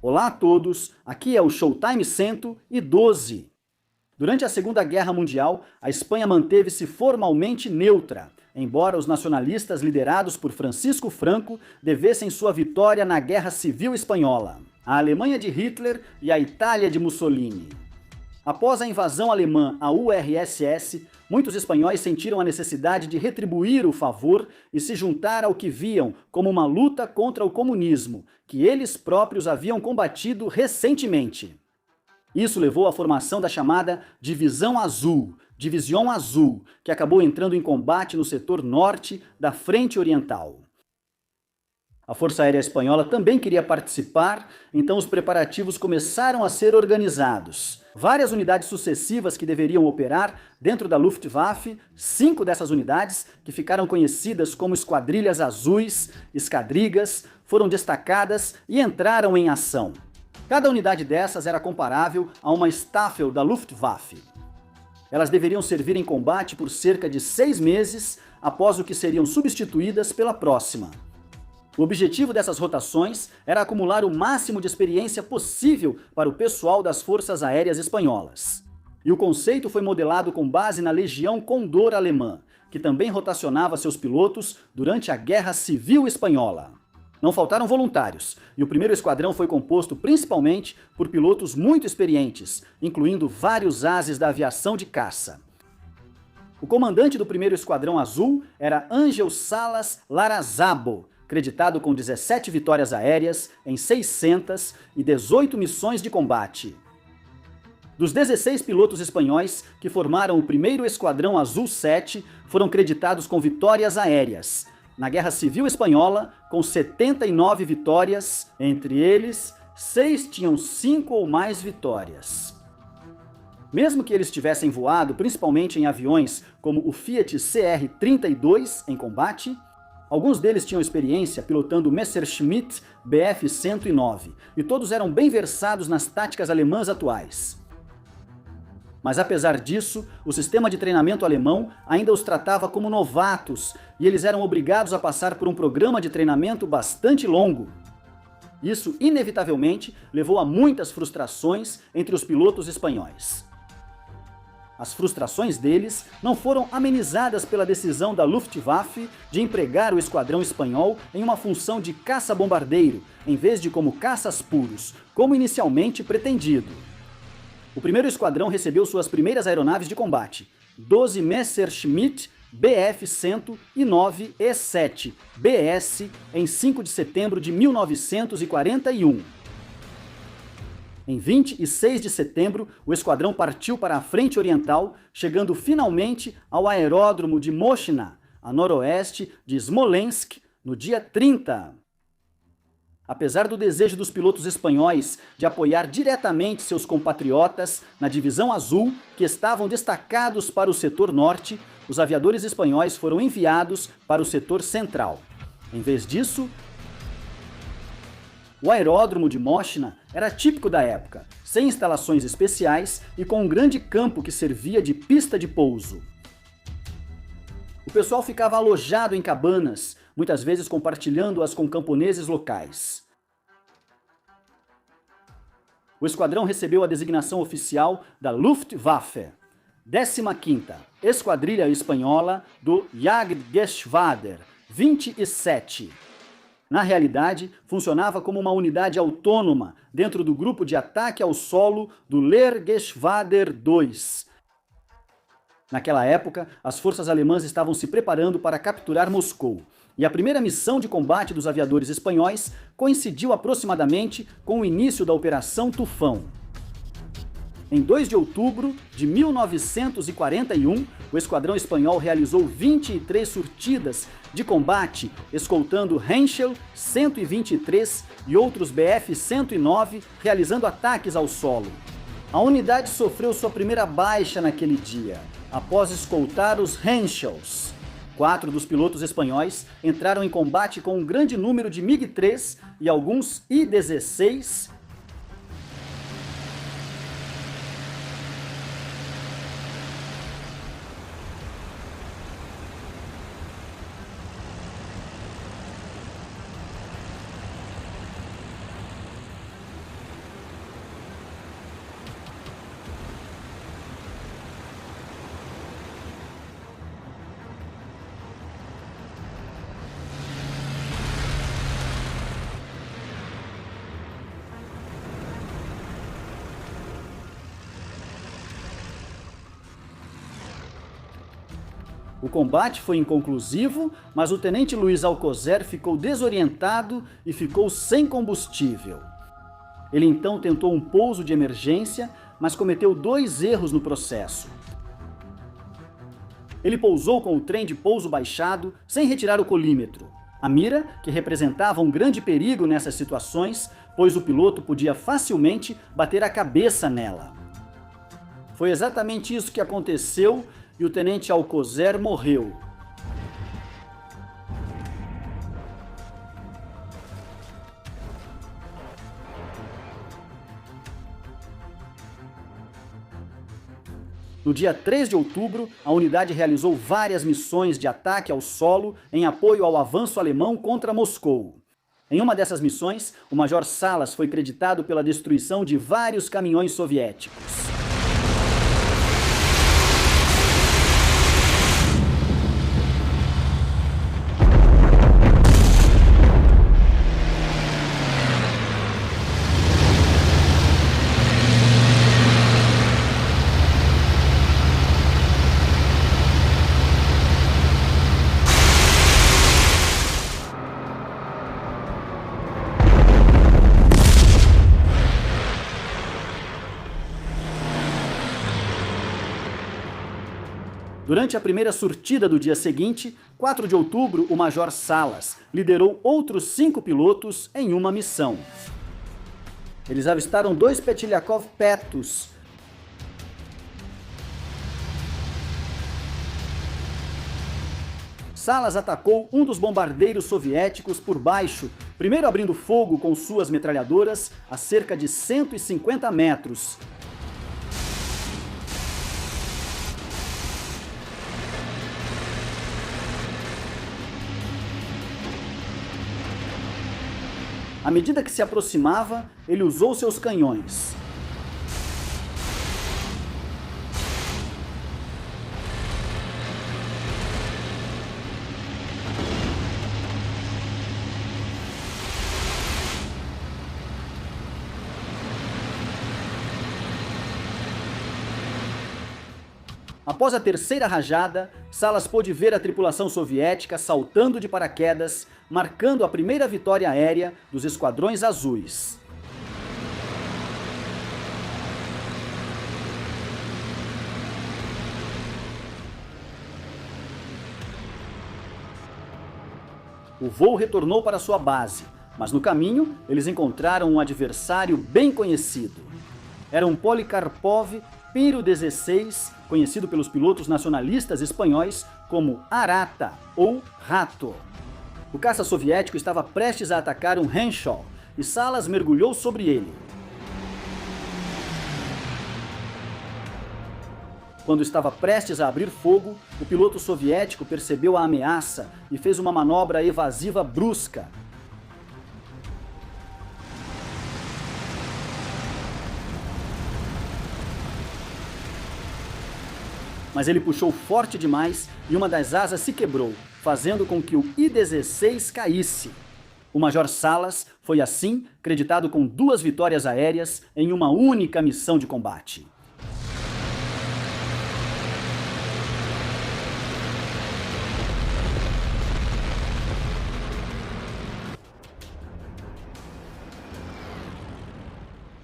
Olá a todos, aqui é o Showtime 112. Durante a Segunda Guerra Mundial, a Espanha manteve-se formalmente neutra, embora os nacionalistas liderados por Francisco Franco devessem sua vitória na Guerra Civil Espanhola, a Alemanha de Hitler e a Itália de Mussolini. Após a invasão alemã à URSS, muitos espanhóis sentiram a necessidade de retribuir o favor e se juntar ao que viam como uma luta contra o comunismo, que eles próprios haviam combatido recentemente. Isso levou à formação da chamada Divisão Azul, Division Azul, que acabou entrando em combate no setor norte da Frente Oriental. A Força Aérea Espanhola também queria participar, então os preparativos começaram a ser organizados. Várias unidades sucessivas que deveriam operar dentro da Luftwaffe, 5 dessas unidades, que ficaram conhecidas como Esquadrilhas Azuis, esquadrigas, foram destacadas e entraram em ação. Cada unidade dessas era comparável a uma Staffel da Luftwaffe. Elas deveriam servir em combate por cerca de 6 meses, após o que seriam substituídas pela próxima. O objetivo dessas rotações era acumular o máximo de experiência possível para o pessoal das Forças Aéreas Espanholas. E o conceito foi modelado com base na Legião Condor alemã, que também rotacionava seus pilotos durante a Guerra Civil Espanhola. Não faltaram voluntários, e o primeiro esquadrão foi composto principalmente por pilotos muito experientes, incluindo vários ases da aviação de caça. O comandante do primeiro esquadrão azul era Ángel Salas Larrazabo, creditado com 17 vitórias aéreas em 618 missões de combate. Dos 16 pilotos espanhóis que formaram o primeiro Esquadrão Azul 7, foram creditados com vitórias aéreas. Na Guerra Civil Espanhola, com 79 vitórias, entre eles, 6 tinham 5 ou mais vitórias. Mesmo que eles tivessem voado principalmente em aviões como o Fiat CR-32 em combate, alguns deles tinham experiência pilotando o Messerschmitt Bf-109, e todos eram bem versados nas táticas alemãs atuais. Mas apesar disso, o sistema de treinamento alemão ainda os tratava como novatos, e eles eram obrigados a passar por um programa de treinamento bastante longo. Isso, inevitavelmente, levou a muitas frustrações entre os pilotos espanhóis. As frustrações deles não foram amenizadas pela decisão da Luftwaffe de empregar o esquadrão espanhol em uma função de caça-bombardeiro, em vez de como caças puros, como inicialmente pretendido. O primeiro esquadrão recebeu suas primeiras aeronaves de combate, 12 Messerschmitt Bf-109 E-7 BS, em 5 de setembro de 1941. Em 26 de setembro, o esquadrão partiu para a Frente Oriental, chegando finalmente ao aeródromo de Moshina, a noroeste de Smolensk, no dia 30. Apesar do desejo dos pilotos espanhóis de apoiar diretamente seus compatriotas na Divisão Azul, que estavam destacados para o setor norte, os aviadores espanhóis foram enviados para o setor central. Em vez disso, o aeródromo de Moshina era típico da época, sem instalações especiais e com um grande campo que servia de pista de pouso. O pessoal ficava alojado em cabanas, muitas vezes compartilhando-as com camponeses locais. O esquadrão recebeu a designação oficial da Luftwaffe, 15ª Esquadrilha Espanhola do Jagdgeschwader 27. Na realidade, funcionava como uma unidade autônoma dentro do grupo de ataque ao solo do Lehrgeschwader 2. Naquela época, as forças alemãs estavam se preparando para capturar Moscou, e a primeira missão de combate dos aviadores espanhóis coincidiu aproximadamente com o início da Operação Tufão. Em 2 de outubro de 1941, o esquadrão espanhol realizou 23 surtidas de combate, escoltando Henschel 123 e outros Bf-109, realizando ataques ao solo. A unidade sofreu sua primeira baixa naquele dia, após escoltar os Henschels. 4 dos pilotos espanhóis entraram em combate com um grande número de MiG-3 e alguns I-16, O combate foi inconclusivo, mas o tenente Luiz Alcocer ficou desorientado e ficou sem combustível. Ele então tentou um pouso de emergência, mas cometeu 2 erros no processo. Ele pousou com o trem de pouso baixado, sem retirar o colímetro. A mira, que representava um grande perigo nessas situações, pois o piloto podia facilmente bater a cabeça nela. Foi exatamente isso que aconteceu e o tenente Alcocer morreu. No dia 3 de outubro, a unidade realizou várias missões de ataque ao solo em apoio ao avanço alemão contra Moscou. Em uma dessas missões, o Major Salas foi creditado pela destruição de vários caminhões soviéticos. Durante a primeira surtida do dia seguinte, 4 de outubro, o Major Salas liderou outros 5 pilotos em uma missão. Eles avistaram 2 Petliakov Petus. Salas atacou um dos bombardeiros soviéticos por baixo, primeiro abrindo fogo com suas metralhadoras a cerca de 150 metros. À medida que se aproximava, ele usou seus canhões. Após a terceira rajada, Salas pôde ver a tripulação soviética saltando de paraquedas, marcando a primeira vitória aérea dos esquadrões azuis. O voo retornou para sua base, mas no caminho eles encontraram um adversário bem conhecido. Era um Polikarpov Piro 16, conhecido pelos pilotos nacionalistas espanhóis como Arata ou Rato. O caça soviético estava prestes a atacar um Henschel e Salas mergulhou sobre ele. Quando estava prestes a abrir fogo, o piloto soviético percebeu a ameaça e fez uma manobra evasiva brusca. Mas ele puxou forte demais e uma das asas se quebrou, fazendo com que o I-16 caísse. O Major Salas foi assim creditado com 2 vitórias aéreas em uma única missão de combate.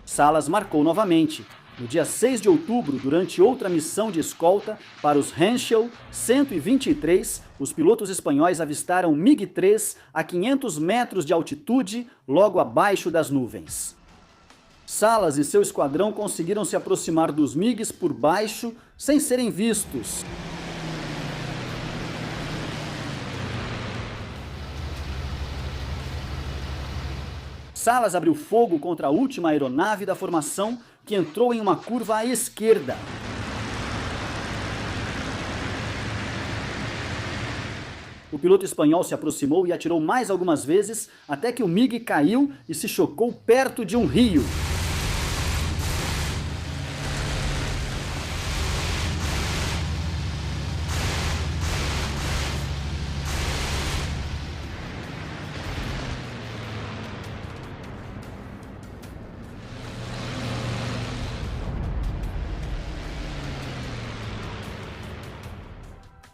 Salas marcou novamente, no dia 6 de outubro, durante outra missão de escolta para os Henschel 123, os pilotos espanhóis avistaram MiG-3 a 500 metros de altitude, logo abaixo das nuvens. Salas e seu esquadrão conseguiram se aproximar dos MiGs por baixo, sem serem vistos. Salas abriu fogo contra a última aeronave da formação, que entrou em uma curva à esquerda. O piloto espanhol se aproximou e atirou mais algumas vezes, até que o MiG caiu e se chocou perto de um rio.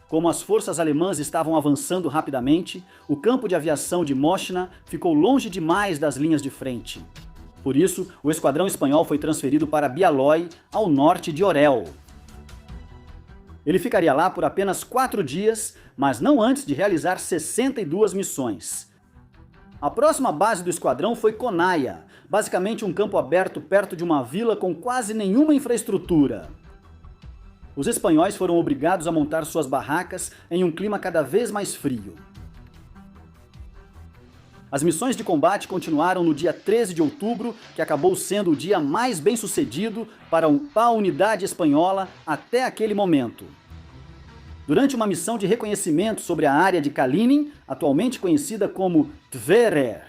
Como as forças alemãs estavam avançando rapidamente, o campo de aviação de Moschna ficou longe demais das linhas de frente. Por isso, o esquadrão espanhol foi transferido para Bialói, ao norte de Orel. Ele ficaria lá por apenas 4 dias, mas não antes de realizar 62 missões. A próxima base do esquadrão foi Konaia, basicamente um campo aberto perto de uma vila com quase nenhuma infraestrutura. Os espanhóis foram obrigados a montar suas barracas em um clima cada vez mais frio. As missões de combate continuaram no dia 13 de outubro, que acabou sendo o dia mais bem-sucedido para a unidade espanhola até aquele momento. Durante uma missão de reconhecimento sobre a área de Kalinin, atualmente conhecida como Tverer,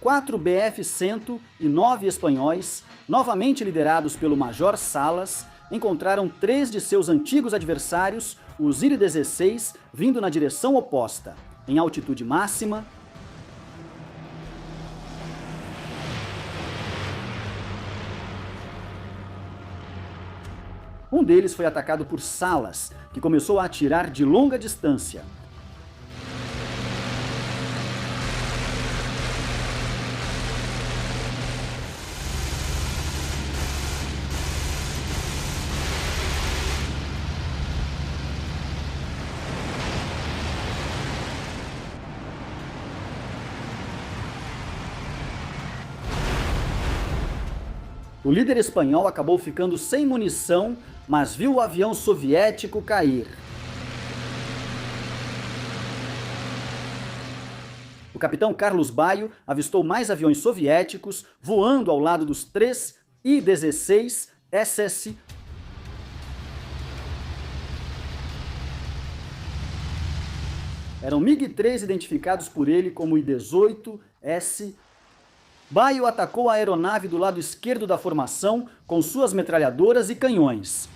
4 BF-100 e 9 espanhóis, novamente liderados pelo Major Salas, encontraram 3 de seus antigos adversários, os Il-16, vindo na direção oposta, em altitude máxima. Um deles foi atacado por Salas, que começou a atirar de longa distância. O líder espanhol acabou ficando sem munição, mas viu o avião soviético cair. O capitão Carlos Baio avistou mais aviões soviéticos voando ao lado dos 3 I-16 SS. Eram MiG-3 identificados por ele como I-18S. Baio atacou a aeronave do lado esquerdo da formação com suas metralhadoras e canhões.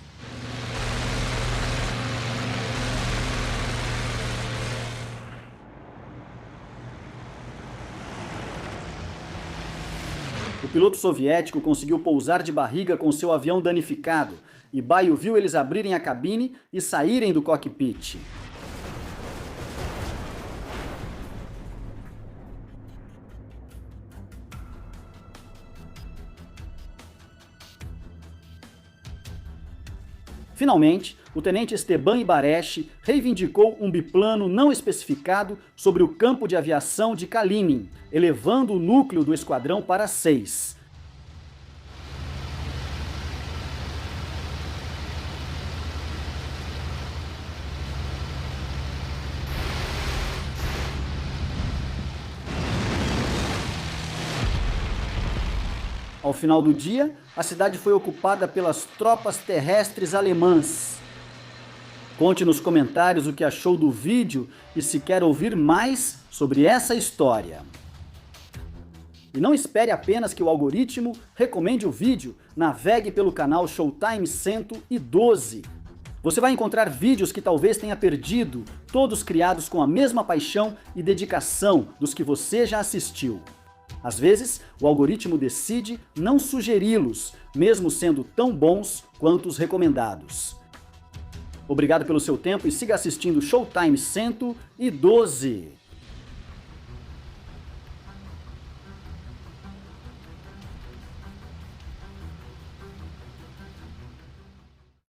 O piloto soviético conseguiu pousar de barriga com seu avião danificado, e Baio viu eles abrirem a cabine e saírem do cockpit. Finalmente, o tenente Esteban Ibarreche reivindicou um biplano não especificado sobre o campo de aviação de Kalinin, elevando o núcleo do esquadrão para 6. Ao final do dia, a cidade foi ocupada pelas tropas terrestres alemãs. Conte nos comentários o que achou do vídeo e se quer ouvir mais sobre essa história. E não espere apenas que o algoritmo recomende o vídeo, navegue pelo canal Showtime 112. Você vai encontrar vídeos que talvez tenha perdido, todos criados com a mesma paixão e dedicação dos que você já assistiu. Às vezes, o algoritmo decide não sugeri-los, mesmo sendo tão bons quanto os recomendados. Obrigado pelo seu tempo e siga assistindo Showtime 112.